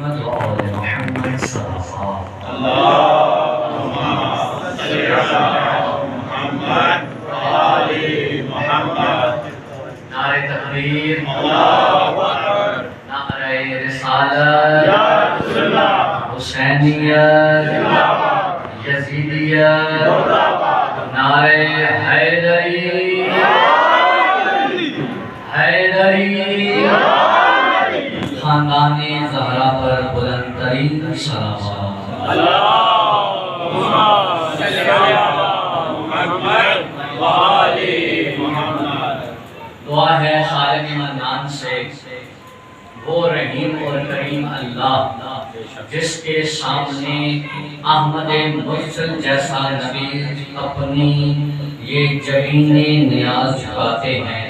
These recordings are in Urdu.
محمد وآل محمد صلوات اللهم صل على محمد وآل محمد. نعرہ تکبیر، اللہ اکبر. نعرہ رسالت، یا رسول اللہ. حسینیت، زندہ باد. یزیدیت، مردہ باد. نعرہ حیدری، حیدری، خاندان زہرا پر بلند ترین صلوات. اللهم صل على محمد وآل محمد. دعا ہے خالق منان سے، وہ رحیم اور کریم اللہ جس کے سامنے احمد مرسل جیسا نبی اپنی یہ جبین نیاز جھکاتے ہیں.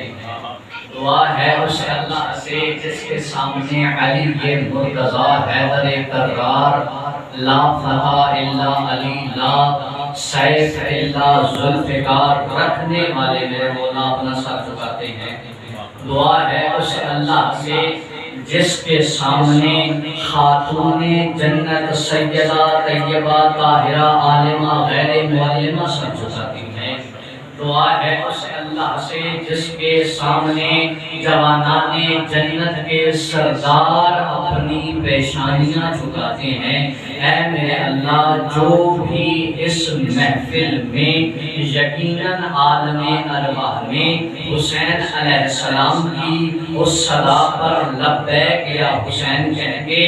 دعا ہے اس اللہ سے جس کے سامنے علی یہ مرتضیٰ حیدر کرار، لا فتح الا علی، لا سیف الا ذوالفقار رکھنے والے میرے مولا اپنا سر جھکاتے ہیں. دعا ہے اس اللہ سے جس کے سامنے خاتون جنت سیدہ طیبہ طاہرہ عالمہ غیر معلمہ سر جھکاتی ہیں. دعا ہے اس اللہ سے جس کے سامنے جوانان جنت کے سردار اپنی پیشانیاں جھکاتے ہیں. اے میرے اللہ، جو بھی اس محفل میں یقیناً عالم ارواح میں حسین علیہ السلام کی اس صدا پر لبیک یا حسین کہہ کے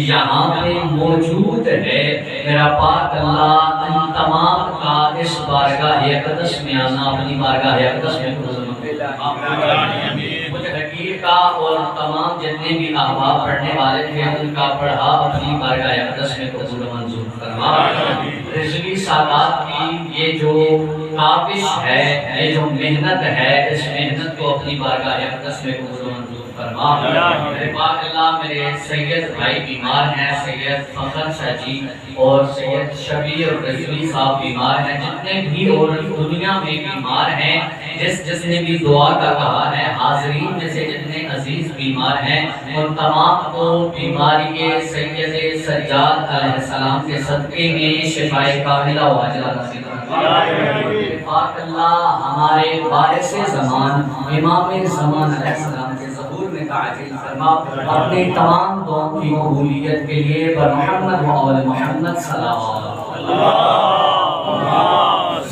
یہاں پہ موجود ہے، میرا پاک اللہ ان تمام کا اس بارگاہ اقدس میں آنا اپنی بارگاہ اقدس میں قبول منظور. مجھے حقیر کا اور تمام جتنے بھی احباب پڑھنے والے تھے ان کا پڑھا اپنی بارگاہ اقدس میں قبول منظور فرما. رضوی سادات کی یہ جو کاوش ہے، یہ جو محنت ہے، اس محنت کو اپنی بارگاہ اقدس میں قبول منظور فرما. میرے پاک اللہ، میرے سید بھائی بیمار ہیں، سید فخر شاہ جی اور سید شبیر رضوی صاحب بیمار ہیں، جتنے بھی اور دنیا میں بیمار ہیں، جس نے بھی دعا کا کہا ہے، حاضرین میں سے جتنے عزیز بیمار ہیں ان تمام کو بیماری سید سجاد علیہ السلام کے صدقے میں شفائے کاملہ و عاجلہ نصیب فرما. پاک اللہ ہمارے وارث زمان امام زمان علیہ السلام کے ظہور میں تعجیل فرما. اپنے تمام دعاؤں کی قبولیت کے لیے بمحمد و آل محمد صلوات. اللهم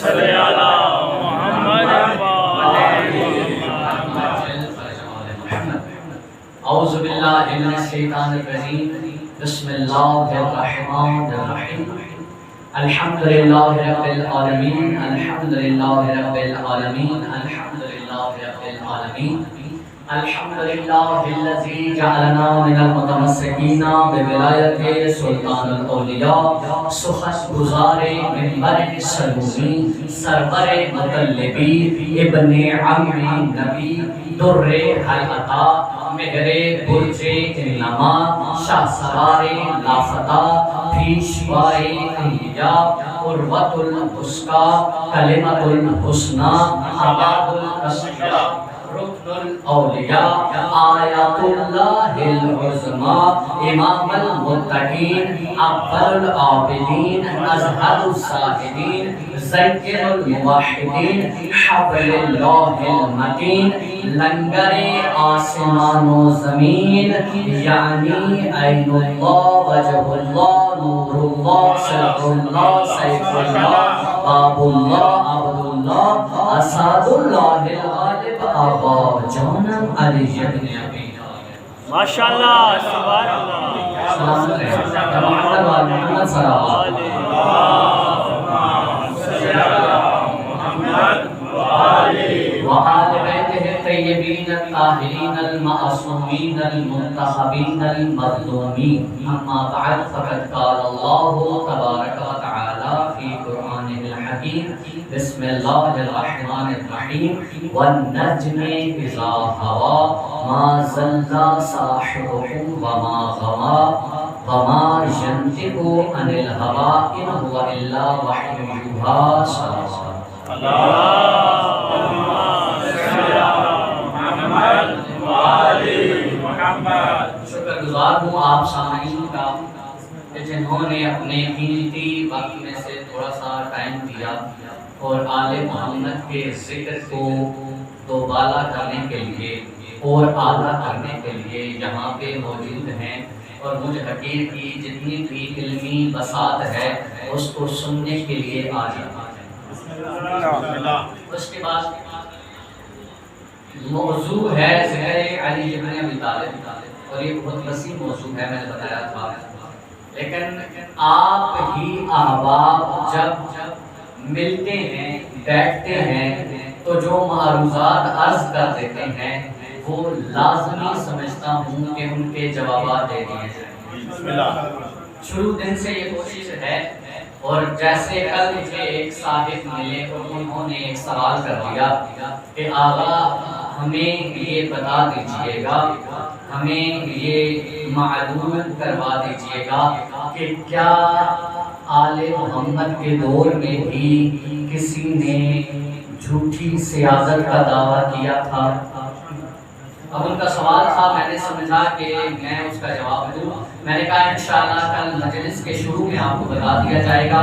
صل على محمد وآل محمد. اعوذ باللہ من الشیطان الرجیم. بسم اللہ الرحمن الرحیم. الحمدللہ رب العالمین، الحمدللہ رب العالمین، الحمدللہ رب العالمین. الحمدللہ الذی جعلنا من المتمسکین بولایت سلطان الاولیاء، سخن گزار منبر سلومی، سرور مطلبی، ابن عمی نبی، در حلقہ، مہر برج انما، شاہ سوار لافتہ، پیشوار انبیاء، قروۃ الوثقی، کلمۃ الحسنی، حباب الاشقیاء، رکن الاولیاء، آیات اللہ العظمیٰ، امام المتقین، اول العابدین، ازہر الزاہدین، زین الموحدین، حبل اللہ المتین، لنگر آسمان و زمین، یعنی عین اللہ، وجہ اللہ، نور اللہ، سر اللہ، سیف اللہ، باب اللہ، عبد اللہ، اسد اللہ الغالب، آبا جانم علی ابن ابی طالب. ماشاءاللہ، سبحان اللہ. سلام علیکم محمد و محمد صلوات. وآل بیتہ الطیبین الطاہرین المعصومین المنتخبین المظلومین. اما بعد فقد قال اللہ تبارک و تعالی فی قرآنہ الحکیم. بسم اللہ الرحمن الرحیم. والنجم اذا ہوا ما ضل صاحبکم وما غوا وما ينطق عن الهوى إن هو إلا وحي يوحى. اللهم صل على محمد وآل محمد. شکر گزار ہوں آپ سامعین کا کہ جنہوں نے اپنے قیمتی وقت میں سے تھوڑا سا ٹائم دیا اور آل محمد کے ذکر کو دوبالا کرنے کے لیے اور اعلیٰ کرنے کے لیے یہاں پہ موجود ہیں، اور مجھ حقیر کی جتنی بھی علمی بساط ہے اس کو سننے کے لیے آ جانا ہے۔ اس کے بعد موضوع ہے ذکر علی ابن ابی طالب، اور یہ بہت وسیع موضوع ہے، میں نے بتایا تھا، لیکن آپ ہی احباب جب ملتے ہیں بیٹھتے ہیں تو جو معروضات عرض کر دیتے ہیں وہ لازمی سمجھتا ہوں کہ ان کے جوابات دے دیے جائیں۔ شروع دن سے یہ کوشش ہے، اور جیسے کل مجھے ایک صاحب ملے اور انہوں نے ایک سوال کر دیا کہ آقا ہمیں یہ بتا دیجئے گا، ہمیں یہ معلوم کروا دیجئے گا کہ کیا آل محمد کے دور میں بھی کسی نے جھوٹی سیاست کا دعویٰ کیا تھا؟ اب ان کا سوال تھا، میں نے سمجھا کہ میں اس کا جواب دوں۔ میں نے کہا انشاءاللہ کل مجلس کے شروع میں آپ کو بتا دیا جائے گا۔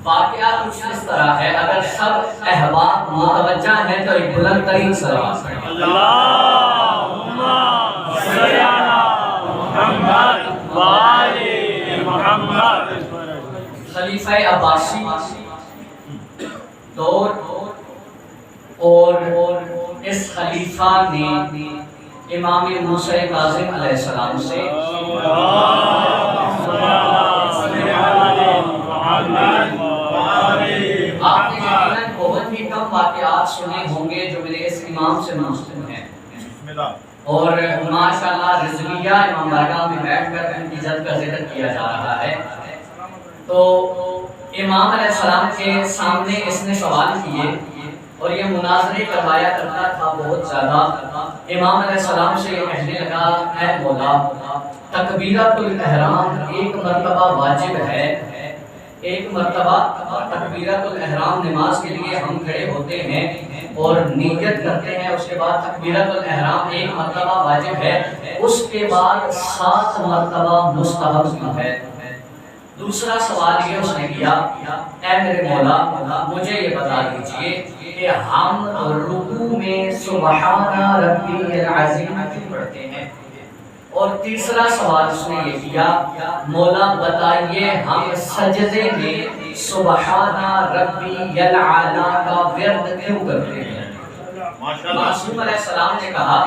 واقعہ کچھ اس طرح ہے، اگر سب احباب متوجہ ہیں تو ایک بلند ترین صلوات پڑھیں۔ اللہم صلی علی محمد و آل محمد۔ خلیفہ عباسی دور اور اس خلیفہ نے امام موسیٰ کاظم علیہ السلام سے آپ نے یقیناً بہت ہی کم واقعات سنے ہوں گے جو میرے اس امام سے منسوب ہیں، اور ماشاءاللہ رضویہ امام بارگاہ میں بیٹھ کر ان کی جد کا ذکر کیا جا رہا ہے۔ تو امام علیہ السلام کے سامنے اس نے سوال کیے اور یہ مناظرے کروایا کرتا تھا بہت زیادہ۔ امام علیہ السلام سے یہ کہنے لگا، اے مولا تکبیرۃ الاحرام ایک مرتبہ واجب ہے، ایک مرتبہ تکبیرۃ الاحرام نماز کے لیے ہم کھڑے ہوتے ہیں اور نیت کرتے ہیں، اس کے بعد تکبیرۃ الاحرام ایک مرتبہ واجب ہے، اس کے بعد 7 مرتبہ مستحب کیوں ہے؟ دوسرا سوال یہ اس نے کیا، اے میرے مولا مجھے یہ بتا دیجئے کہ ہم رکوع میں سبحان ربی العظیم کیوں پڑھتے ہیں؟ اور تیسرا سوال اس نے یہ کیا، مولا بتائیے ہم سجدے میں سبحان ربی العالی کا ورد کیوں کرتے ہیں؟ معصوم علیہ السلام نے کہا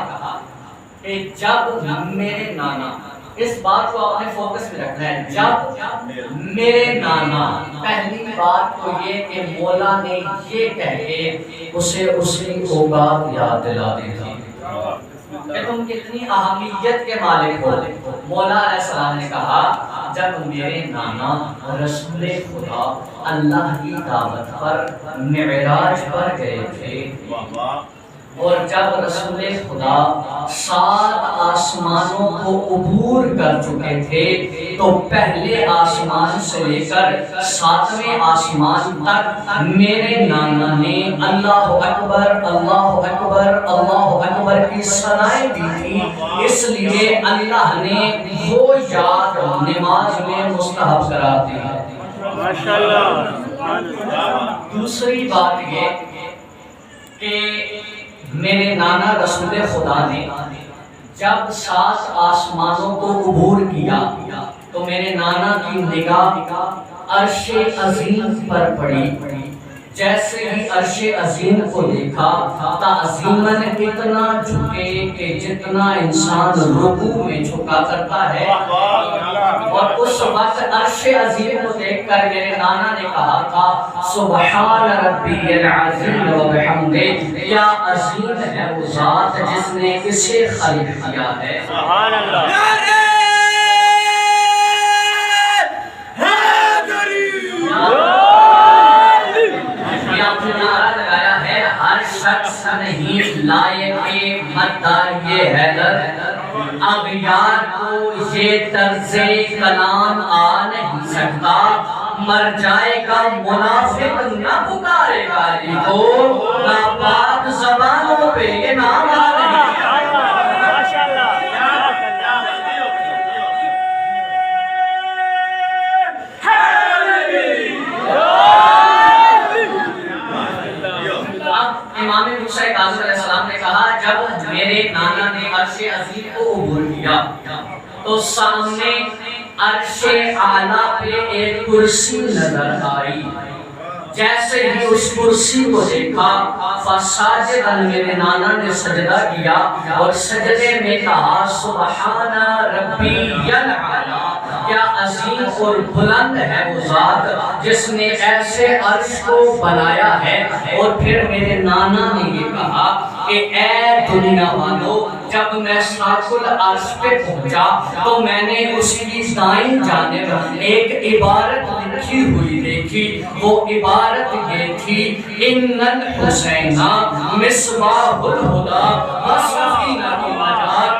کہ جب میرے نانا، اس بات کو آپ نے فوکس میں رکھنا ہے، جب میرے نانا، پہلی بات تو یہ کہ مولا نے یہ کہہ کے اسے اسی اوقات یاد دلا دی تھی کہ تم کتنی اہمیت کے مالک ہو۔ مولا علیہ السلام نے کہا جب میرے نانا رسول خدا اللہ کی دعوت پر معراج پر گئے تھے، اور جب رسول خدا 7 آسمانوں کو عبور کر چکے تھے تو پہلے آسمان سے لے کر 7ویں آسمان تک میرے نانا نے اللہ اکبر اللہ اکبر اللہ اکبر کی ثنائیں دی تھی، اس لیے اللہ نے وہ یاد نماز میں مستحب قرار دی ہے۔ ماشاءاللہ۔ دوسری بات یہ کہ میرے نانا رسول خدا نے جب 7 آسمانوں کو عبور کیا تو میرے نانا کی نگاہ عرش عظیم پر پڑی، جیسے ہی عرش عظیم کو دیکھا تعظیماً اتنا جھکے کہ جتنا انسان رکوع میں جھکا کرتا ہے، اور اس وقت عرش عظیم کو دیکھ کر میرے نانا نے کہا تھا سبحان ربی العظیم و بحمدہ، کیا عظیم ہے وہ ذات جس نے اسے خلق کیا ہے۔ سبحان اللہ۔ نعرہ لگایا ہے ہر شخص نہیں لائق مدار یہ حیدر، اغیار کو یہ طرز کلام آ نہیں سکتا، مر جائے گا منافق نہ پکارے گا علی کو، ناپاک زبانوں پہ یہ نام آ نہیں۔ میرے نانا نے عرش عظیم کو عبور کیا تو سامنے عرش اعلیٰ پہ ایک کرسی نظر آئی. جیسے ہی اس کرسی کو دیکھا فساجداً میرے نانا نے سجدہ کیا اور سجدے میں کہا سبحان ربی الاعلی، کیا عظیم اور بلند ہے وہ ذات جس نے ایسے عرش کو بنایا ہے. اور پھر میرے نانا نے یہ کہا کہ اے دنیا والو، جب میں ساق العرش پہ پہنچا تو میں نے اس کی دائیں جانب ایک عبارت لکھی ہوئی دیکھی. وہ عبارت یہ تھی ان الحسین مصباح الہدی وسفینہ النجات.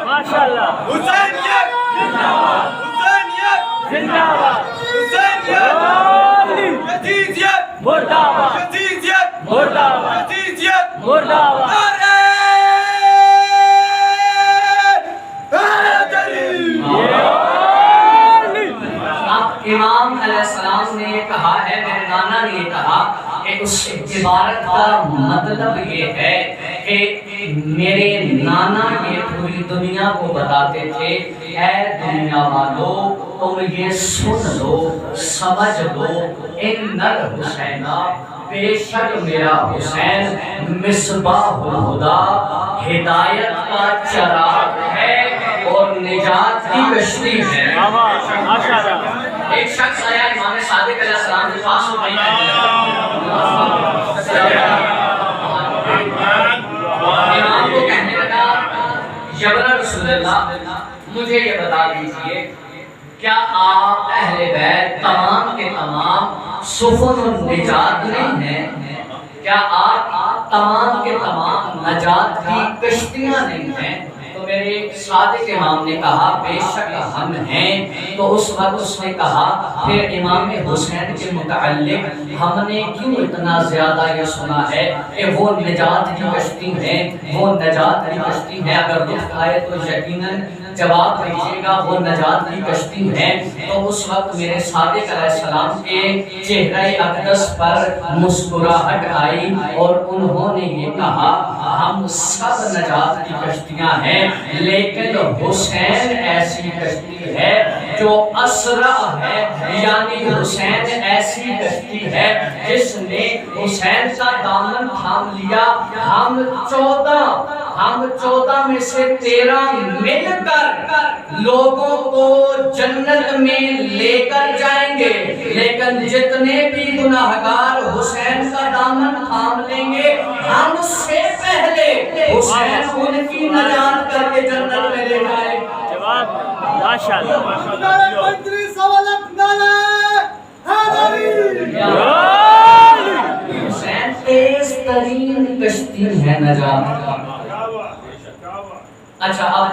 ماشاءاللہ حسینیت حسینیت زندہ باد حسینیت یزیدیت مردہ باد یزیدیت مردہ باد یزیدیت مردہ باد. نعرہ حیدری. اب امام علیہ السلام نے یہ کہا ہے، میرے نانا نے یہ کہا کہ اس عبارت کا مطلب یہ ہے کہ میرے نانا یہ پوری دنیا کو بتاتے تھے اے دنیا والو تم یہ سن لو سمجھ لو ان الحسین بے شک میرا حسین مصباح الہدی ہدایت کا چراغ ہے اور نجات کی کشتی ہے. ماشاءاللہ. ایک شخص آیا امام صادق علیہ السلام کے پاس اور امام کو کہنے لگا یا رسول اللہ مجھے یہ بتا دیجئے کیا آپ اہل بیت تمام کے تمام سفن النجات نہیں ہیں؟ کیا آپ تمام کے تمام نجات کی کشتیاں نہیں ہیں؟ تو میرے صادق امام نے کہا بے شک ہم ہیں. تو اس وقت اس نے کہا پھر امام حسین کے متعلق ہم نے کیوں اتنا زیادہ یہ سنا ہے کہ وہ نجات کی کشتی ہیں، وہ نجات کی کشتی ہیں. اگر دکھ آئے تو یقیناً جواب دیجیے گا وہ نجات کی کشتی ہے. تو اس وقت میرے صادق علیہ السلام کے چہرہ اقدس پر مسکراہٹ آئی اور انہوں نے یہ کہا ہم سب نجات کی کشتیاں ہیں لیکن حسین ایسی کشتی ہے جو اسرع ہے، یعنی حسین ایسی کشتی ہے جس نے حسین کا دامن تھام لیا. ہم 14 میں سے 13 مل کر لوگوں کو جنت میں لے کر جائیں گے، لیکن جتنے بھی گناہگار حسین کا دامن تھام لیں گے ہم سے پہلے حسین ان کی نجات کر کے جنت میں لے جائے. جواب ماشاءاللہ. مندری سوالت نعرہ حیدری. حسین تیز ترین کشتی ہے نجات کا. اچھا اب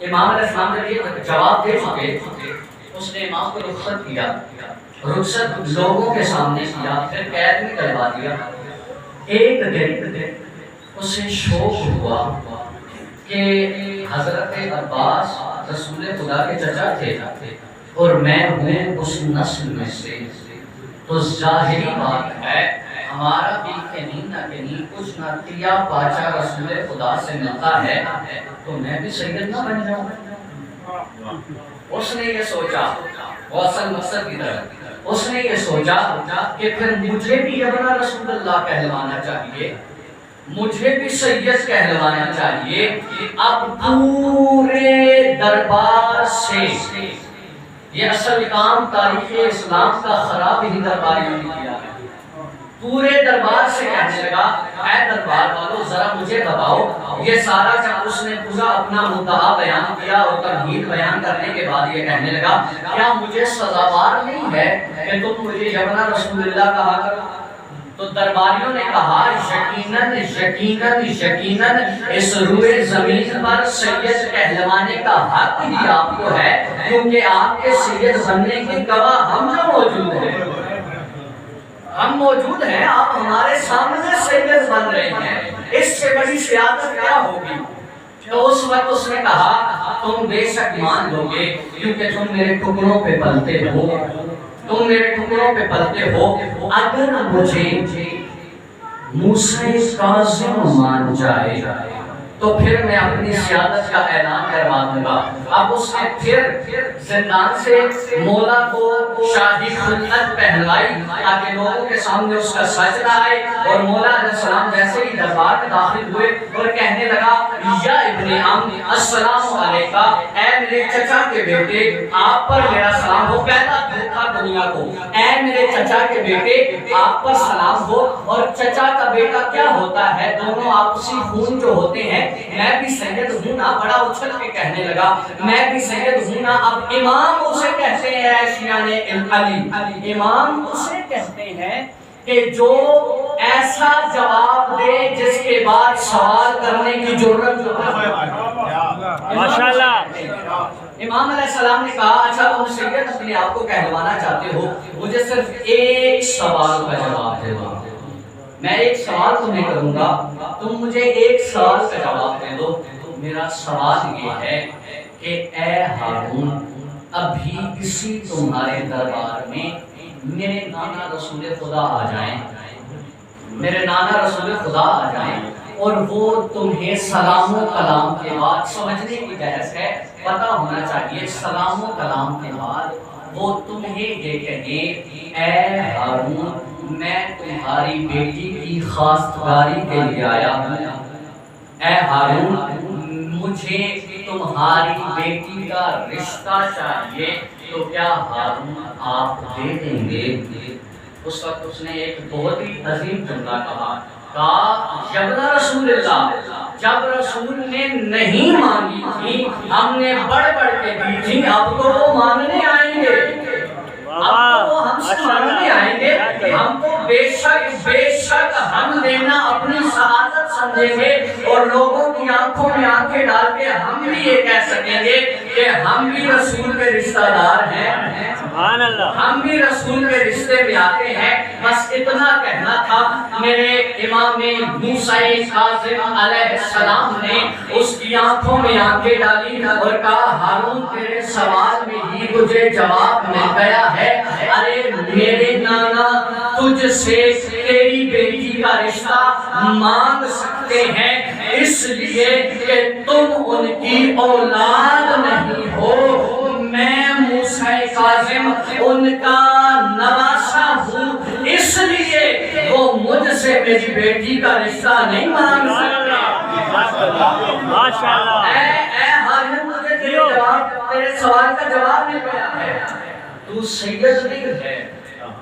امام علیہ السلام نے یہ جواب دے چکے، اس نے امام کو رخصت کیا، رخصت لوگوں کے سامنے کیا، پھر قید میں کروا دیا. ایک دن اسے شوق ہوا کہ حضرت عباس رسول خدا کے چچا تھے اور میں ہوں اس نسل میں سے، تو ظاہری بات ہے ہمارا بھی کہیں نہ کہیں کچھ نہ کیا باچا رسول خدا سے ملتا ہے تو میں بھی سید نہ بن جاؤں. اس نے یہ سوچا، وہ اصل مقصد کی طرف اس نے یہ سوچا کہ پھر مجھے بھی ابن رسول اللہ کہلوانا چاہیے، مجھے بھی سید کہلوانا چاہیے. اب پورے دربار سے یہ اصل کام تاریخ اسلام کا خراب ہی درباریوں نے کیا ہے. پورے دربار سے کہنے لگا اے دربار والو ذرا مجھے بتاؤ، یہ سارا جب اس نے پورا اپنا مدعا بیان کیا اور تمہید بیان کرنے کے بعد یہ کہنے لگا کیا مجھے سزاوار نہیں ہے کہ تم مجھے یبنا رسول اللہ کہا کرو؟ تو درباریوں نے کہا یقیناً یقیناً یقیناً اس روئے زمین پر سید کہلوانے کا حق ہی آپ کو ہے، کیونکہ آپ کے سید بننے کی گواہ ہم جو موجود ہیں، ہم موجود ہیں، آپ ہمارے سامنے سید بن رہے ہیں، اس سے بڑی سیادت کیا ہوگی؟ تو اس وقت اس نے کہا تم بے شک مان لو گے کیونکہ تم میرے ٹکڑوں پہ پلتے ہو، تم میرے ٹکڑوں پہ پلتے ہو. اگر مجھے موسیٰ کاظم مان جائے تو پھر میں اپنی سیادت کا اعلان کروا دوں گا۔ اب اس نے پھر زندان سے مولا کو شاہی خلعت پہنوائی تاکہ لوگوں کے سامنے اس کا سجدہ آئے، اور مولا علیہ السلام جیسے ہی دربار میں داخل ہوئے اور کہنے لگا یا ابن عم السلام علیکہ، اے میرے چچا کے بیٹے آپ پر میرا سلام ہو۔ پہلا دھوکہ دنیا کو، اے میرے چچا کے بیٹے آپ پر سلام ہو، اور چچا کا بیٹا کیا ہوتا ہے، دونوں آپسی خون جو ہوتے ہیں۔ میں بھی سید ہوں نا، بڑا اچھل کے کہنے لگا میں بھی سید ہوں نا۔ اب امام اسے کہتے ہیں شیعان علی، امام اسے کہتے ہیں کہ جو ایسا جواب دے جس کے بعد سوال کرنے کی ضرورت جو ہے۔ ماشاءاللہ۔ امام علیہ السلام نے کہا اچھا تم سید اپنے آپ کو کہلوانا چاہتے ہو، مجھے صرف ایک سوال کا جواب دے دو۔ میں ایک سوال تمہیں کروں گا، تم مجھے ایک سوال کا جواب دے دو۔ میرا سوال یہ ہے کہ اے ہارون، ابھی کسی تمہارے دربار میں میرے نانا رسول خدا آ جائیں، میرے نانا رسول خدا آ جائیں، اور وہ تمہیں سلام و کلام کے بعد، سمجھنے کی بحث ہے، پتہ ہونا چاہیے، سلام و کلام کے بعد وہ تمہیں یہ کہیں اے ہارون میں تمہاری بیٹی کی خواستگاری کے لیے آیا ہوں، اے ہارون مجھے تمہاری بیٹی کا رشتہ چاہیے، تو کیا ہارون آپ دے دیں گے؟ اس وقت اس نے ایک بہت ہی عظیم جملہ کہا یبنا رسول اللہ، جب رسول نے نہیں مانگی تھی ہم نے بڑھ بڑھ کے دی تھی، اب تو وہ مانگنے آئیں گے، اب تو ہم سے مانگنے آئیں گے، ہم تو بے شک ہم دینا اپنی سعادت سمجھیں گے، اور لوگوں کی آنکھوں میں آنکھیں ڈال کے ہم بھی یہ کہہ سکیں گے کہ ہم بھی رسول کے رشتہ دار ہیں، ہم بھی رسول کے رشتے میں آتے ہیں۔ بس اتنا کہنا تھا۔ میرے امام موسیٰ کاظم علیہ السلام نے اس کی آنکھوں میں آنکھیں ڈالی اور کہا ہارون تیرے سوال میں ہی تجھے جواب مل گیا ہے، ارے میرے نانا تجھ سے تیری بیٹی کا رشتہ مانگ سکتے ہیں، اس لیے کہ تم ان کی اولاد نہیں ہو، میں موسیٰ کاظم ان کا نواسا ہوں، اس لیے وہ مجھ سے میری بیٹی کا رشتہ نہیں مانگ سکتے۔ ماشاءاللہ۔ اے ہارون مجھے تیرے سوال کا جواب مل گیا ہے، تو سید نہیں ہے،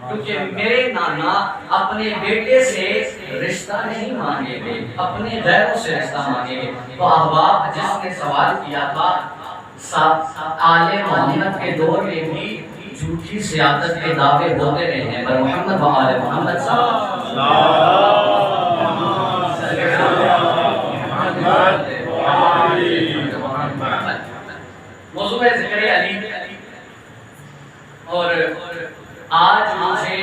کیونکہ میرے نانا اپنے بیٹے سے رشتہ نہیں مانگے گے، اپنے غیروں سے رشتہ مانگے گے۔ تو احباب جس نے سوال کیا تھا آل محمد کے دور میں بھی جھوٹی سیادت کے دعوے ہوتے رہے ہیں، پر محمد و آل محمد صلی اللہ علیہ وسلم۔ موضوع ہے ذکر علی، اور آج مجھے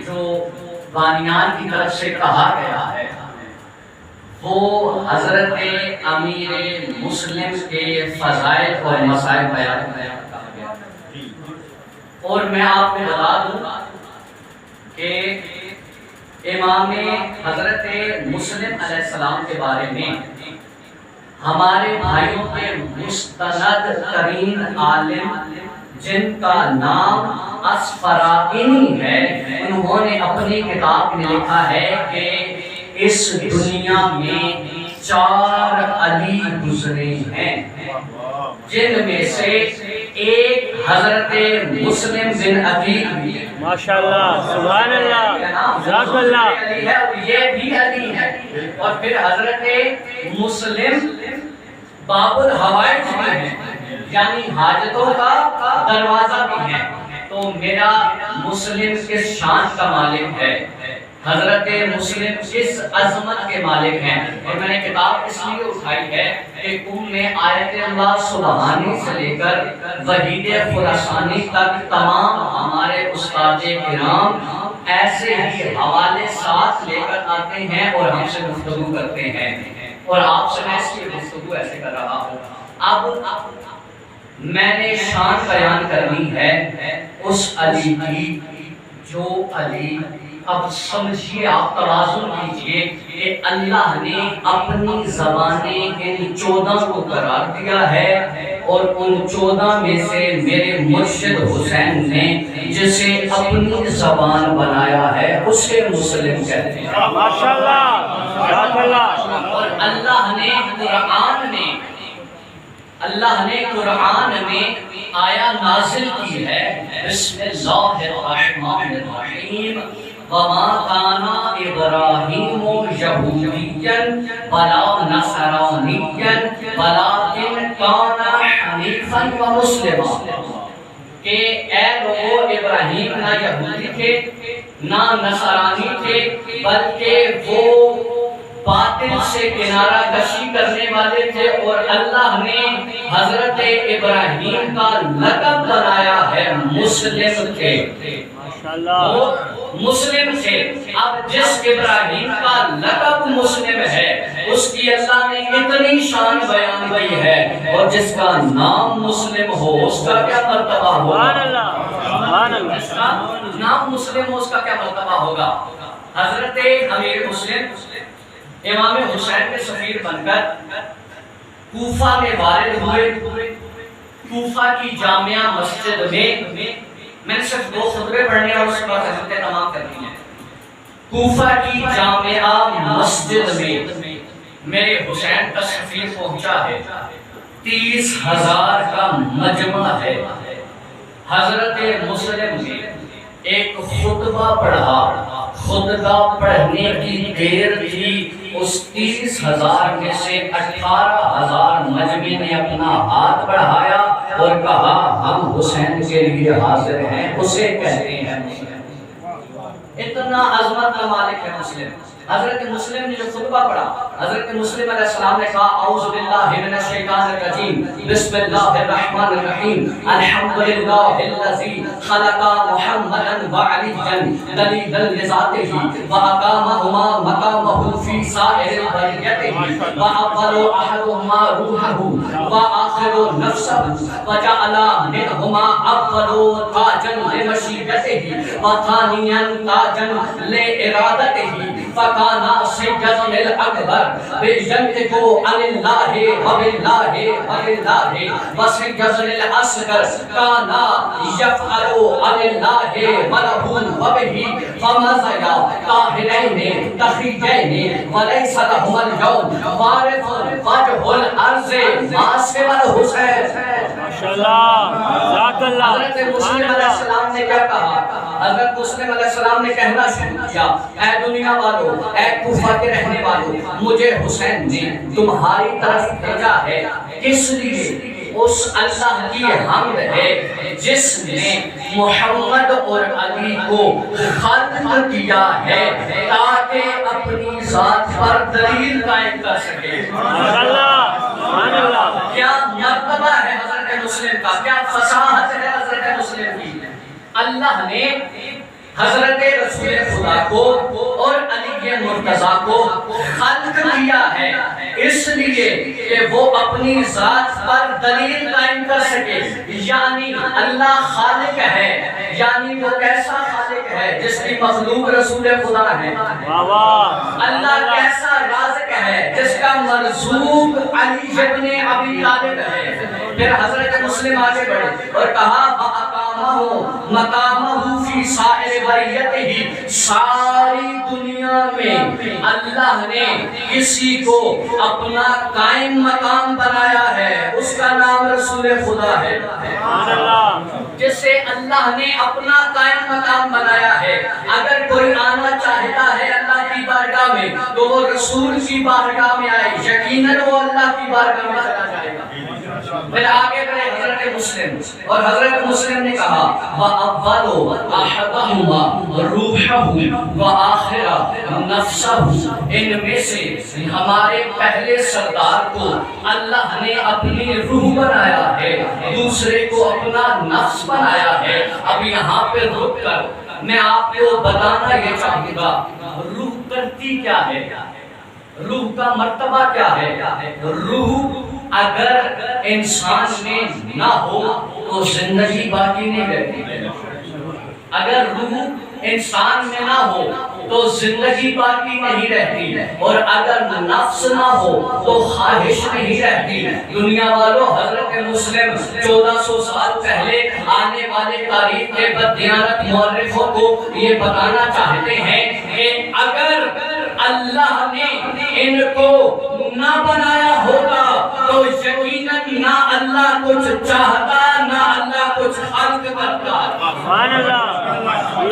جو بانیان کی طرف سے کہا گیا ہے وہ حضرت امیر مسلم کے فضائل اور مسائل بیان کیا گیا، اور میں آپ کو بتا دوں کہ امام حضرت مسلم علیہ السلام کے بارے میں ہمارے بھائیوں کے مستند ترین عالم جن کا نام اسفرائینی ہے، انہوں نے اپنی کتاب میں لکھا ہے کہ اس دنیا میں 4 علی گزرے ہیں، جن میں سے ایک حضرت مسلم بن عقیل بھی، ماشاءاللہ، سبحان اللہ، جزاک اللہ، یہ بھی علی ہے، اور پھر حضرت مسلم باب الحوائج بھی ہیں، یعنی حاجتوں کا دروازہ بھی ہے۔ تو میرا مسلم کس شان کا مالک ہے، حضرت مسلم کس عظمت کے مالک ہیں، اور میں نے کتاب اس لیے اٹھائی ہے کہ کم میں آیت اللہ سبحانی سے لے کر وحید خراسانی تک تمام ہمارے استاد کرام ایسے ہی حوالے ساتھ لے کر آتے ہیں اور ہم سے گفتگو کرتے ہیں، اور آپ سے میں اس کی گفتگو ایسے کر رہا ہوں۔ اب میں نے شان بیان کرنی ہے اس علی کی جو علی اب سمجھیے، آپ توازن کیجئے کہ اللہ نے اپنی زبانیں ان 14 کو قرار دیا ہے، اور ان 14 میں سے میرے مرشد حسین نے جسے اپنی زبان بنایا ہے اسے مسلم کہتے ہیں۔ ماشاءاللہ ماشاءاللہ۔ اور اللہ نے قرآن میں آیا نازل کی ہے، بسم اللہ الرحمن الرحیم، وما کان ابراہیم یہودیا ولا نصرانیا ولکن کان حنیفا ومسلما، کہ اے لوگو ابراہیم نہ یہودی تھے نہ نصرانی تھے، بلکہ وہ باطل سے کنارہ کشی کرنے والے تھے، اور اللہ نے حضرت ابراہیم کا لقب بنایا ہے مسلم تھے، وہ مسلم تھے۔ اب جس ابراہیم کا لقب مسلم ہے اس کی اللہ نے اتنی شان بیان کی ہے، اور جس کا نام مسلم ہو اس کا کیا مرتبہ ہوگا؟ جس کا نام مسلم ہو اس کا کیا مرتبہ ہوگا؟ حضرت امیر مسلم امام حسین کے سفیر بن کر کوفہ میں وارد ہوئے۔ کوفہ کی جامعہ مسجد میں نے صرف 2 خطبے پڑھنے اور اس کے بعد حضرتیں تمام کرنی ہیں۔ کوفہ کی جامعہ مسجد میں میرے حسین کا سفیر پہنچا ہے، 30,000 کا مجمع ہے۔ حضرت مسلم نے ایک خطبہ پڑھا، خطبہ پڑھنے کی دیر تھی، اس 30,000 میں سے 18,000 مجمع نے اپنا ہاتھ بڑھایا اور کہا ہم حسین کے لیے حاضر ہیں، اسے کہتے ہیں مسلم۔ اتنا عظمت کا مالک ہے مسلم۔ حضرت مسلم نے جو خطبہ پڑھا، حضرت مسلم علیہ السلام نے کہا اعوذ باللہ من الشیطان الرجیم، بسم اللہ الرحمن الرحیم، الحمدللہ الذی خلق محمدا وعلیا دلیلا لذاتہ واقامہما مقامہ فی سائر البریۃ واول احدہما روحہ وآخر نفسہ وجعل منہما اول تاجا لمشیتہ وثانیا تاجا لارادتہ فکانا سیدنا الاکبر بیجنتکو عن اللہ وباللہ وباللہ وسیدنا الاصغر کانا یفعلو عن اللہ ولہون وبہی فمزیا طاہرین تخیجین ولیس لہم اليوم وارث وجہ الارض ماسم الحسین۔ حضرت مسلم علیہ السلام نے کیا کہا؟ حضرت مسلم علیہ السلام نے کہنا شروع کیا، اے دنیا والوں، اے کوفہ کے رہنے والوں، مجھے حسین نے تمہاری طرف بھیجا ہے، کس لیے؟ اس اللہ کی حمد ہے جس نے محمد اور علی کو خلق کیا ہے تاکہ اپنی ذات پر دلیل قائم کر سکے۔ کیا مرتبہ ہے حضرت مسلم کا، کیا فصاحت ہے حضرت مسلم کی۔ اللہ نے حضرت رسول خدا کو اور علی مرتضیٰ کو خلق کیا ہے اس لیے کہ وہ اپنی ذات پر دلیل قائم کر سکے، یعنی اللہ خالق ہے، یعنی وہ کیسا خالق ہے جس کی مخلوق رسول خدا ہے۔ اللہ کیسا رازق ہے جس کا مرزوق علی ابن ابی طالب ہے۔ پھر حضرت مسلم آگے بڑھے اور کہا مقامہ فی سائر بریتہ، ساری دنیا میں اللہ نے کسی کو اپنا قائم مقام بنایا ہے، اس کا نام رسول خدا ہے۔ جسے اللہ نے اپنا قائم مقام بنایا ہے، اگر کوئی آنا چاہتا ہے اللہ کی بارگاہ میں تو وہ رسول کی بارگاہ میں آئے، یقیناً وہ اللہ کی بارگاہ میں چلا جائے گا۔ پھر آگے بڑھے حضرت مسلم، اور حضرت مسلم نے کہا وَأَوَّلُ أَحَدَهُمَا رُوحَهُ وَآخِرَ نَفْسَهُ، ان میں سے ہمارے پہلے سردار کو اللہ نے اپنی روح بنایا ہے، دوسرے کو اپنا نفس بنایا ہے۔ اب یہاں پہ رک کر میں آپ کو بتانا یہ چاہوں گا روح کرتی کیا ہے، روح کا مرتبہ کیا ہے۔ روح اگر انسان میں نہ ہو تو زندگی باقی نہیں رہتی۔ اگر روح انسان میں نہ ہو تو زندگی باقی نہیں رہتی، اور اگر نفس نہ ہو تو خواہش نہیں رہتی۔ دنیا والوں، حضرت مسلم 1400 سال پہلے آنے والے تاریخ کے بددیانت مورخوں کو یہ بتانا چاہتے ہیں کہ اگر اللہ نے ان کو نہ بنایا ہوتا تو یقیناً نہ اللہ کچھ چاہتا نہ اللہ کچھ خلق کرتا۔ سبحان اللہ۔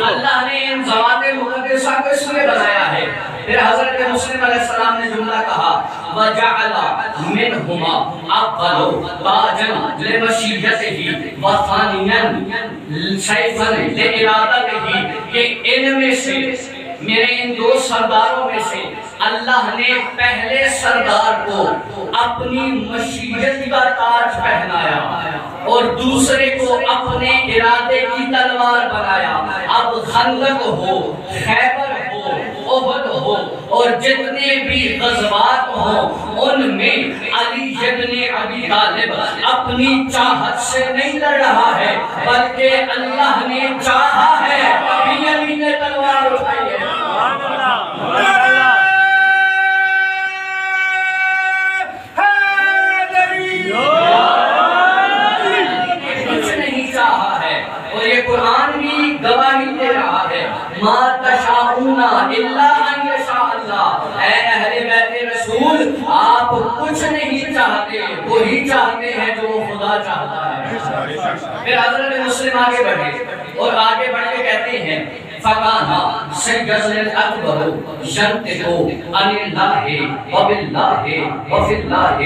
اللہ نے ان ذوات مقدسہ کو اس لیے بنایا ہے۔ پھر حضرت مسلم علیہ السلام نے جملہ کہا وَجَعَلَ مِنْهُمَا أَوَّلُ تَاجًا لِمَشِيَّتِهِ وَثَانِيًا سَيْفًا لِإِرَادَتِهِ، کہ ان میں سے میرے ان دو سرداروں میں سے اللہ نے پہلے سردار کو اپنی مشیت کا تاج پہنایا اور دوسرے کو اپنے ارادے کی تلوار بنایا۔ اب خندق ہو، خیبر ہو، احد ہو اور جتنے بھی غزوات ہوں ان میں علی ابن ابی طالب اپنی چاہت سے نہیں لڑ رہا ہے بلکہ اللہ نے چاہا ہے کہ علی نے تلوار اٹھائی ہے۔ سبحان اللہ، سبحان اللہ۔ کچھ نہیں چاہا ہے اور یہ قرآن بھی گواہی دے رہا ہے ما تشاءون الا ان یشاء اللہ۔ اے اہل بیت رسول، آپ کچھ نہیں چاہتے، وہی چاہتے ہیں جو خدا چاہتا ہے۔ پھر حضرت مسلم آگے بڑھے اور آگے بڑھ کے کہتے ہیں فَقَانَ سَيَّدُ الْأَكْبَرُ يَنْطِقُ عَنِ اللَّهِ وَبِاللَّهِ وَفِي اللَّهِ۔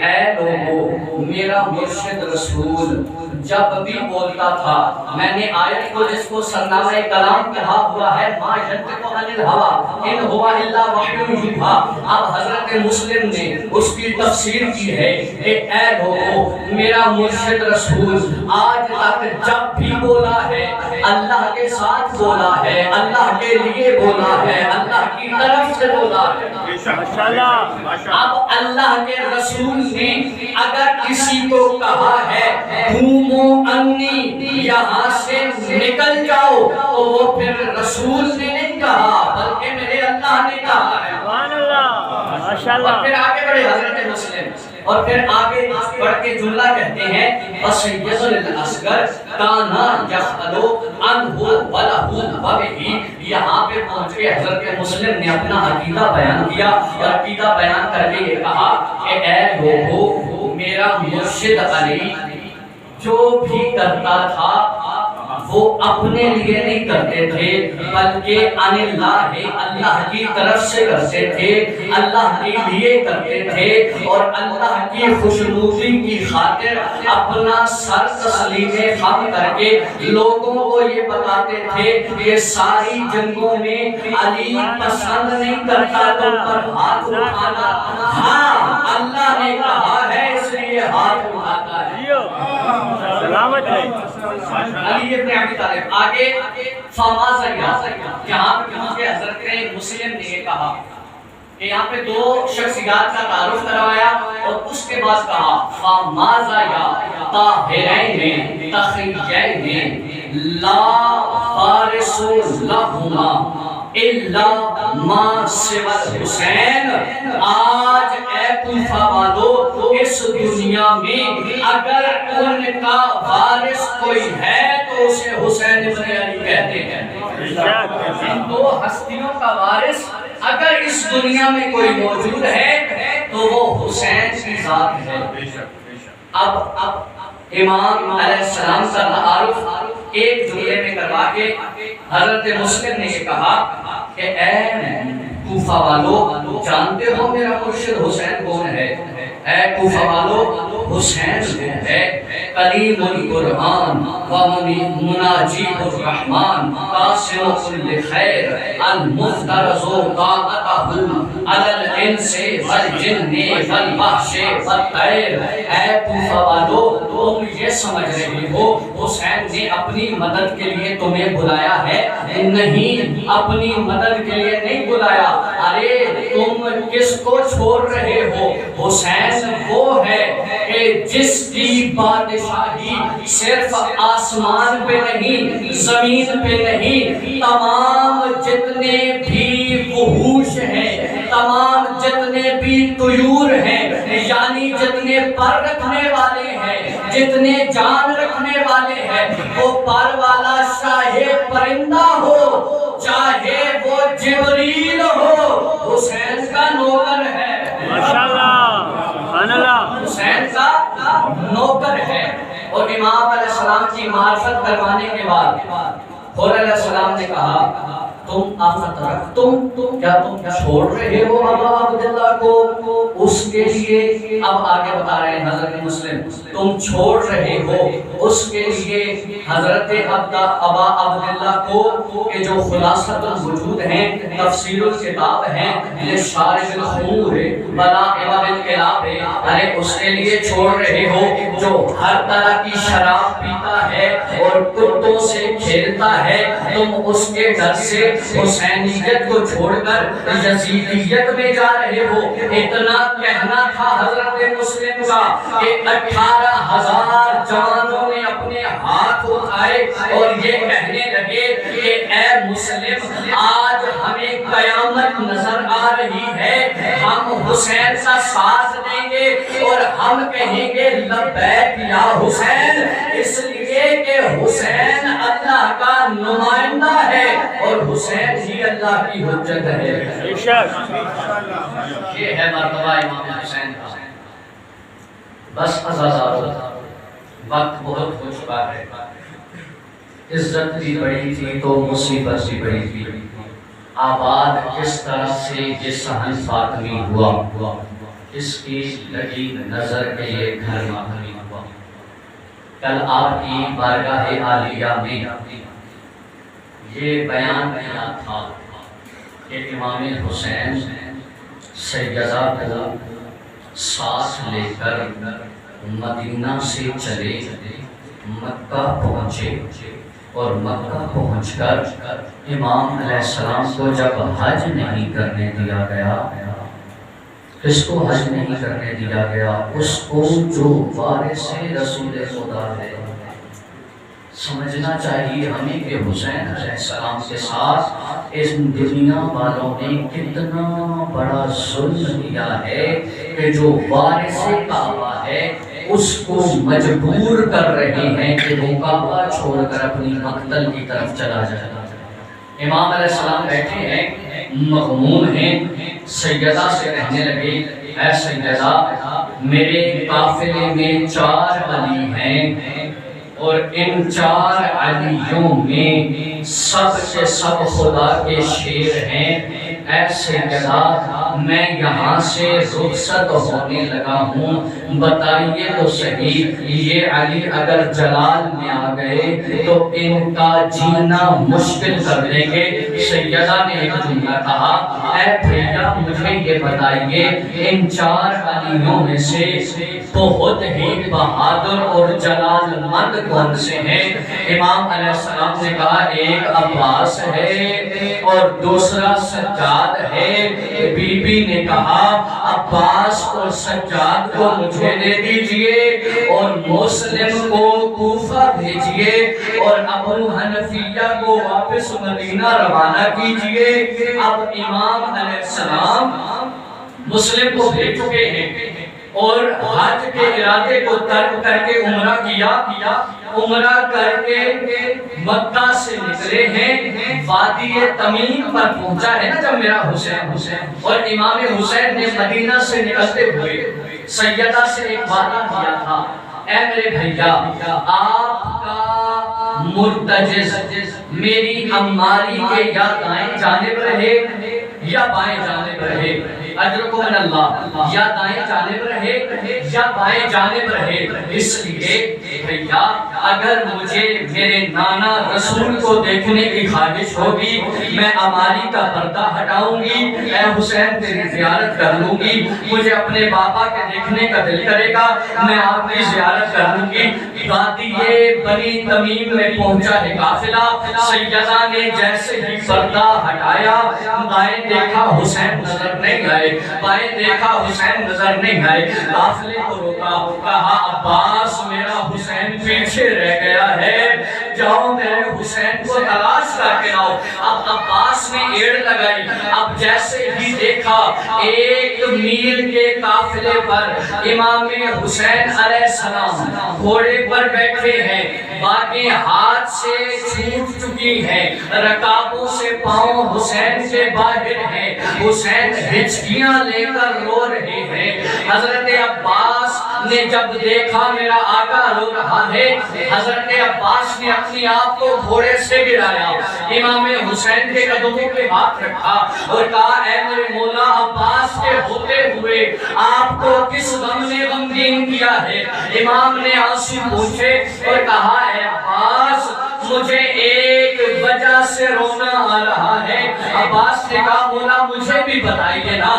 اے لوگو، میرا مرشد رسول جب بھی بولتا تھا، میں نے آیت کو جس کو سرنامہ کلام کہا ہوا ہے ما ينطق عن الهوى ان هو الا وحی یوحی، اب حضرت مسلم نے اس کی تفسیر کی ہے کہ اے لوگو، میرا مرشد رسول آج تک جب بھی بولا ہے اللہ کے ساتھ بولا ہے، اللہ کے لیے بولا ہے، اللہ کی طرف سے بولا ہے۔ ماشاءاللہ۔ اب اللہ کے رسول نے اگر کسی کو کہا ہے گھومو انی، یہاں سے نکل جاؤ، تو وہ پھر رسول نے نہیں کہا بلکہ میرے اللہ نے کہا ہے۔ سبحان اللہ، ماشاءاللہ۔ اور پھر آگے بڑھے حضرت مسلم اور پھر آگے بڑھ کے جملہ کہتے ہیں وَسَيِّدُ الْأَصْغَرِ كَانَ يَخْأَلُ عَنْهُ وَلَهُ وَبِهِ۔ یہاں پہ پہنچ کے حضرت مسلم نے اپنا عقیدہ بیان کیا اور عقیدہ بیان کر کے یہ کہا کہ اے لوگو، میرا مرشد علی جو بھی کرتا تھا وہ اپنے لیے نہیں کرتے تھے بلکہ ان اللہ، اللہ کی طرف سے کرتے تھے، اللہ کے لیے کرتے تھے اور اللہ کی خوشنودی کی خاطر اپنا سر تسلیم خم کر کے لوگوں کو یہ بتاتے تھے کہ ساری جنگوں میں علی پسند نہیں کرتا تم پر ہاتھ اٹھانا، ہاں اللہ نے کہا ہے اس لیے ہاتھ اٹھاتا ہے۔ سلامت ہے۔ علی ابن ابی طالب آگے فامازیا، جہاں پہ حضرت مسلم نے یہ کہا کہ یہاں پہ دو شخصیات کا تعارف کروایا اور اس کے بعد کہا فامازیا طاہرین تقیین لا فارس لہما الا ما سوى الحسین۔ آج اے کوفہ والو، اس دنیا میں اگر ان کا وارث کوئی ہے تو اسے حسین ابن علی کہتے ہیں۔ ان دو ہستیوں کا وارث اگر اس دنیا میں کوئی موجود ہے تو وہ حسین کی ذات ہے۔ اب امام علیہ السلام کا تعارف ایک جملے میں کروا کے حضرت مسلم نے یہ کہا کہ اے کوفہ والو، جانتے ہو میرا مرشد حسین کون ہے؟ اے کوفہ والو، حسین ہے کلیم القرآن و مناجیب الرحمن قاسم کل خیر المفترض طاقتہ علی الانس والجن والوحش والطیر۔ اے کوفہ والو، تم یہ سمجھ رہے ہو حسین نے اپنی مدد کے لیے تمہیں بلایا ہے؟ نہیں، اپنی مدد کے لیے نہیں بلایا۔ ارے تم کس کو چھوڑ رہے ہو؟ حسین وہ ہے کہ جس کی بادشاہی صرف آسمان پہ نہیں، زمین پہ نہیں، تمام جتنے بھی وحوش ہیں، تمام جتنے بھی طیور ہیں، یعنی جتنے پر رکھنے والے ہیں، جتنے جان رکھنے والے ہیں، وہ پر والا چاہے پرندہ ہو، چاہے وہ جبریل ہو، حسین کا نوکر ہے۔ ماشاءاللہ، سبحان اللہ، حسین کا نوکر ہے۔ اور امام علیہ السلام کی معرفت کروانے کے بعد حور علیہ السلام نے کہا تم افترقتم، کیا تم چھوڑ رہے ہو ابا عبداللہ کو؟ اس کے لیے اب آگے بتا رہے ہیں حضرت مسلم، تم چھوڑ رہے ہو اس کے لیے حضرت ابا عبداللہ کو، کہ جو خلاصۃ الوجود ہیں، تفسیر الکتاب ہیں، لشارح الخمور بلائغ الکلاب ہے، ارے اس کے لیے چھوڑ رہے ہو جو ہر طرح کی شراب پیتا ہے اور کتوں سے کھیلتا ہے، تم اس کے ڈر سے حسینیت کو چھوڑ کر یزیدیت میں جا رہے ہو۔ اتنا کہنا تھا حضرت مسلم کا کہ 18,000 جوانوں نے اپنے ہاتھ اٹھائے اور یہ کہنے لگے کہ اے مسلم، آج ہمیں قیامت نظر آ رہی ہے، ہم حسین کا ساتھ دیں گے اور ہم کہیں گے لبیک یا حسین، اس لیے کہ حسین اللہ کا نمائندہ ہے اور حسین ہی اللہ کی حجت ہے۔ یہ ہے مرتبہ امام حسین کا۔ بس عزیزارو، وقت بہت ہو چکا ہے، عزت بھی بڑی تھی تو مصیبت بھی بڑی تھی۔ آباد کس طرح سے یہ صحن فاطمی ہوا، اس کی لگی نظر کے یہ گھر ماتمی ہوا۔ کل آپ کی بارگاہ عالیہ میں یہ بیان کیا تھا کہ امام حسین سیدہ کو ساتھ لے کر مدینہ سے چلے مکہ پہنچے، اور مکہ پہنچ کر امام علیہ السلام کو جب حج نہیں کرنے دیا گیا، کس کو حج نہیں کرنے دیا گیا؟ اس کو جو وارث رسول خدا ہے۔ سمجھنا چاہیے ہمیں کہ حسین علیہ السلام کے ساتھ اس دنیا والوں نے کتنا بڑا ظلم کیا ہے کہ جو وارث کعبہ ہے اس کو مجبور کر رہے ہیں کہ وہ کعبہ چھوڑ کر اپنی مقتل کی طرف چلا جائے۔ امام علیہ السلام بیٹھے ہیں، مغموم ہیں، سیدہ سے کہنے لگے اے سیدہ، میرے قافلے میں 4 علی ہیں اور ان 4 علیوں میں سب سے سب خدا کے شیر ہیں۔ اے سیدہ، میں یہاں سے رخصت ہونے لگا ہوں، بتائیے تو صحیح یہ علی اگر جلال میں آ گئے تو ان کا جینا مشکل کر دیں گے۔ سیدہ نے ایک جملہ کہا، اے بھیا مجھے یہ بتائیے ان 4 علیوں میں سے بہت ہی بہادر اور جلال مند کون سے ہیں؟ امام علیہ السلام نے کہا ایک عباس ہے اور دوسرا سجاد ہے۔ بی بی نے کہا عباس اور سجاد کو مجھے دے دیجئے اور مسلم کو کوفہ بھیجئے اور ابو حنفیہ کو واپس مدینہ روانہ کیجئے۔ اب امام علیہ السلام مسلم کو بھیج چکے ہیں اور حج کے ارادے کو ترک کر کے عمرہ کیا، عمرہ کر کے مکہ سے نکلے ہیں، وادی تمیم پر پہنچا ہے نا جب میرا حسین، اور امام حسین نے مدینہ سے نکلتے ہوئے سیدہ سے ایک وعدہ کیا تھا، اے میرے بھیا آپ کا مرتجز میری اماری کے یا دائیں جانب رہے یا بائیں جانب رہے، اجرکم من اللہ، یا دائیں جانب رہے یا بائیں جانب رہے، اس لیے بھیا اگر مجھے میرے نانا رسول کو دیکھنے کی خواہش ہوگی میں اماری کا پردہ ہٹاؤں گی، اے حسین تیری زیارت کر لوں گی، مجھے اپنے بابا کے دیکھنے کا دل کرے گا میں آپ کی زیارت کر لوں گی۔ وادی بنی تمیم میں پہنچا ہے قافلہ، سیدہ نے جیسے ہی پردہ ہٹایا دائیں دیکھا حسین نظر نہیں آئے، بائیں دیکھا حسین نظر نہیں آئے، قافلے کو روکا، کہا عباس میرا حسین پیچھے رہ گیا ہے، جاؤ میرے حسین کو تلاش کر کے لاؤ۔ اب عباس نے ایڑ لگائی، اب جیسے ہی دیکھا ایک میل کے قافلے پر امام حسین علیہ السلام گھوڑے پر بیٹھے ہیں، باقی ہاتھ سے چھوٹ چکی ہیں، رکابوں سے پاؤں حسین کے باہر ہیں، حسین ہچکیاں لے کر رو رہے ہیں۔ حضرت عباس نے جب دیکھا میرا آقا رو رہا ہے، حضرت عباس نے اپنی آپ کو گھوڑے سے گرایا، امام حسین کے قدموں پہ ہاتھ رکھا اور کہا اے میرے مولا عباس کے ہوتے ہوئے آپ کو کس غم نے غمگین کیا ہے؟ امام نے آنسو پوچھے اور کہا اے عباس مجھے ایک وجہ سے رونا آ رہا ہے۔ عباس نے کہا مولا مجھے بھی بتائیے نا۔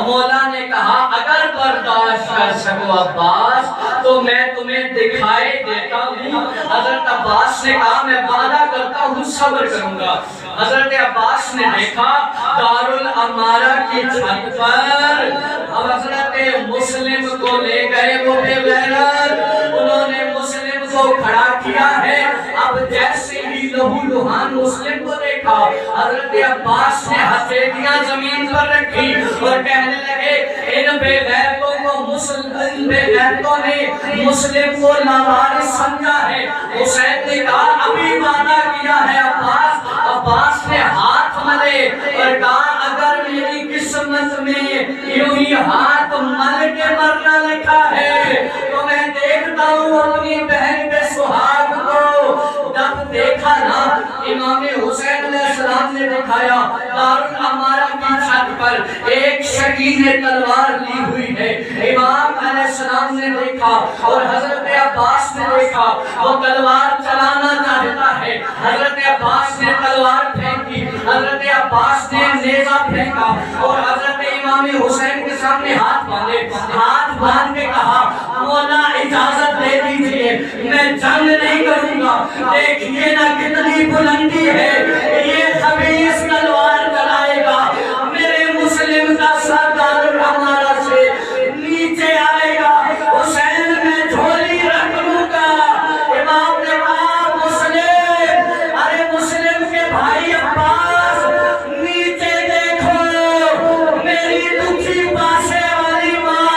مولا نے کہا اگر برداشت کر سکو عباس تو میں تمہیں دکھائے دیتا ہوں۔ حضرت عباس نے کہا میں وعدہ کرتا ہوں صبر کروں گا۔ حضرت عباس نے دیکھا دارالعمارہ کی چھت پر حضرت مسلم کو لے گئے، وہ بے غیرت انہوں نے مسلم کو کھڑا کیا ہے۔ اب جیسے ہی لہو لہان مسلم کو دیکھا حضرت عباس نے ہتھیلیاں زمین پر رکھی اور کہنے لگے ان بے غیرتوں نے مسلم کو لاوارث سمجھا ہے۔ حسین نے کہا ابھی وعدہ کیا ہے عباس۔ عباس نے ہاتھ ملے اور کہا اگر میری قسمت میں یوں ہی ہاتھ مل کے مرنا لکھا ہے تو میں دیکھتا ہوں اپنی بہن کے سہاگ کو۔ جب دیکھا نا امام حسین علیہ السلام نے دکھایا دارالعمارہ کی چھت پر ایک شکی نے تلوار لی ہوئی ہے۔ امام علیہ السلام نے دیکھا اور حضرت عباس نے دیکھا وہ تلوار چلانا چاہتا ہے۔ حضرت عباس نے تلوار پھینکی، حضرت عباس نے نیزہ پھینکا اور حضرت امام حسین کے سامنے ہاتھ باندھے، ہاتھ باندھ کے کہا مولا اجازت دے دیجئے میں جنگ نہیں کروں گا۔ دیکھئے نا کتنی بلندی ہے، یہ خبیث تلوار چلائے گا، میرے مسلم کا سر دارالعمارہ سے نیچے آئے گا، حسین میں جھولی رکھ لوں گا۔ امام نے کہا مسلم، ارے مسلم کے بھائی عباس نیچے دیکھو، میری دکھی پاسے والی ماں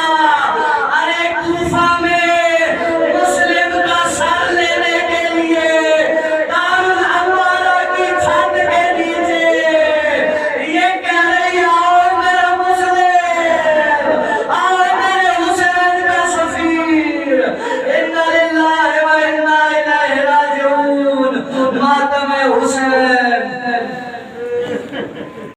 ارے کوفہ میں مسلم کا سر لینے کے لیے دارالعمارہ کی چھت کے نیچے یہ کہہ رہی آؤ میرا مسلم، آؤ میرے حسین کا سفیر، اِنَّ لِلَّهِ وَإِنَّا إِلَيْهِ رَاجِعُونَ۔ ماتم حسین